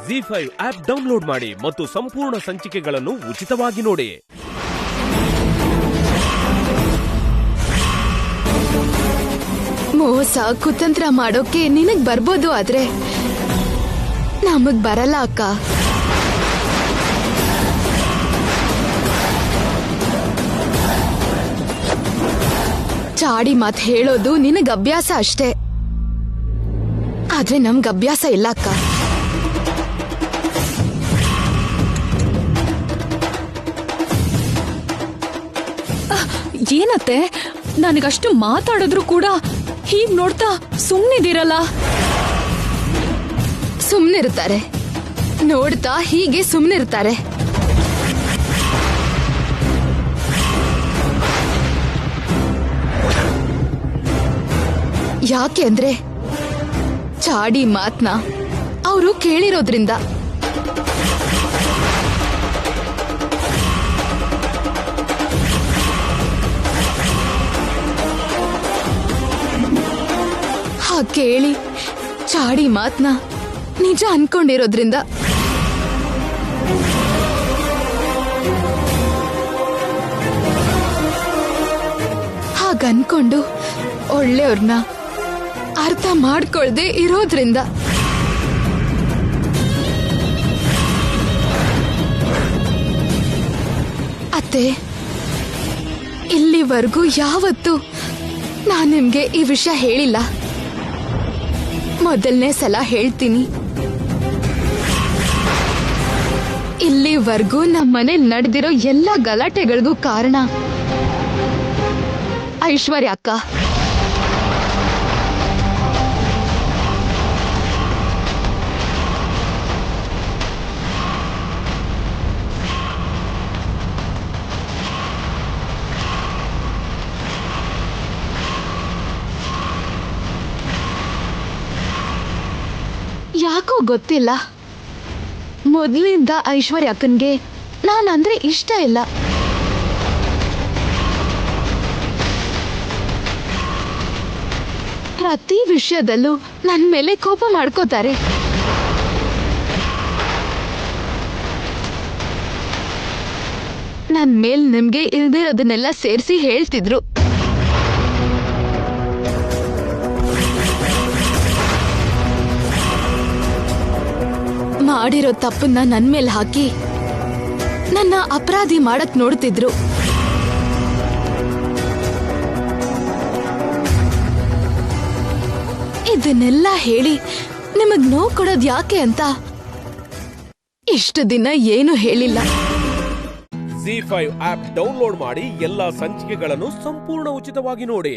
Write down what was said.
ಜಿ5 app download ಮಾಡಿ ಮತ್ತು ಸಂಪೂರ್ಣ ಸಂಚಿಕೆಗಳನ್ನು ಉಚಿತವಾಗಿ ನೋಡಿ. ಮೋಸ ಕುತಂತ್ರ ಮಾಡೋಕೆ ನಿನಗ್ ಬರ್ಬೋದು, ಆದ್ರೆ ನಮಗ್ ಬರಲ್ಲ ಅಕ್ಕ. ಚಾಡಿ ಮಾತ್ ಹೇಳೋದು ನಿನಗ್ ಅಭ್ಯಾಸ ಅಷ್ಟೇ, ಆದ್ರೆ ನಮ್ಗ್ ಅಭ್ಯಾಸ ಇಲ್ಲ ಅಕ್ಕ. ಏನತ್ತೆ, ನನಗಷ್ಟು ಮಾತಾಡಿದ್ರು ಕೂಡ ಹೀಗ್ ನೋಡ್ತಾ ಸುಮ್ನಿದಿರಲ್ಲ. ಸುಮ್ನಿರ್ತಾರೆ, ನೋಡ್ತಾ ಹೀಗೆ ಸುಮ್ನಿರ್ತಾರೆ. ಯಾಕೆ ಅಂದ್ರೆ ಚಾಡಿ ಮಾತ್ನ ಅವರು ಕೇಳಿರೋದ್ರಿಂದ. ಕೇಳಿ ಚಾಡಿ ಮಾತ್ನ ನಿಜ ಅನ್ಕೊಂಡಿರೋದ್ರಿಂದ. ಹಾಗನ್ಕೊಂಡು ಒಳ್ಳೆಯವ್ರನ್ನ ಅರ್ಥ ಮಾಡ್ಕೊಳ್ದೆ ಇರೋದ್ರಿಂದ. ಅತ್ತೆ, ಇಲ್ಲಿವರೆಗೂ ಯಾವತ್ತೂ ನಾನ್ ನಿಮ್ಗೆ ಈ ವಿಷಯ ಹೇಳಿಲ್ಲ. ಮೊದಲನೇ ಸಲ ಹೇಳ್ತೀನಿ. ಇಲ್ಲಿವರೆಗೂ ನಮ್ಮನೇಲಿ ನಡೆದಿರೋ ಎಲ್ಲ ಗಲಾಟೆಗಳಿಗೂ ಕಾರಣ ಐಶ್ವರ್ಯ ಅಕ್ಕ. ಯಾಕೋ ಗೊತ್ತಿಲ್ಲ, ಮೊದಲಿಂದ ಐಶ್ವರ್ಯ ಅಕ್ಕನ್ಗೆ ನಾನಂದ್ರೆ ಇಷ್ಟ ಇಲ್ಲ. ಪ್ರತಿ ವಿಷಯದಲ್ಲೂ ನನ್ ಮೇಲೆ ಕೋಪ ಮಾಡ್ಕೋತಾರೆ. ನನ್ ಮೇಲ್ ನಿಮ್ಗೆ ಇಲ್ದಿರೋದನ್ನೆಲ್ಲ ಸೇರಿಸಿ ಹೇಳ್ತಿದ್ರು. ಮಾಡಿರೋ ತಪ್ಪನ್ನ ನನ್ ಮೇಲೆ ಹಾಕಿ ನನ್ನ ಅಪರಾಧಿ ಮಾಡಕ್ ನೋಡ್ತಿದ್ರು. ಇದನ್ನೆಲ್ಲ ಹೇಳಿ ನಿಮಗ್ ನೋವು ಕೊಡೋದ್ ಯಾಕೆ ಅಂತ ಇಷ್ಟು ದಿನ ಏನು ಹೇಳಿಲ್ಲ. ಜಿ5 ಆಪ್ ಡೌನ್ಲೋಡ್ ಮಾಡಿ ಎಲ್ಲಾ ಸಂಚಿಕೆಗಳನ್ನು ಸಂಪೂರ್ಣ ಉಚಿತವಾಗಿ ನೋಡಿ.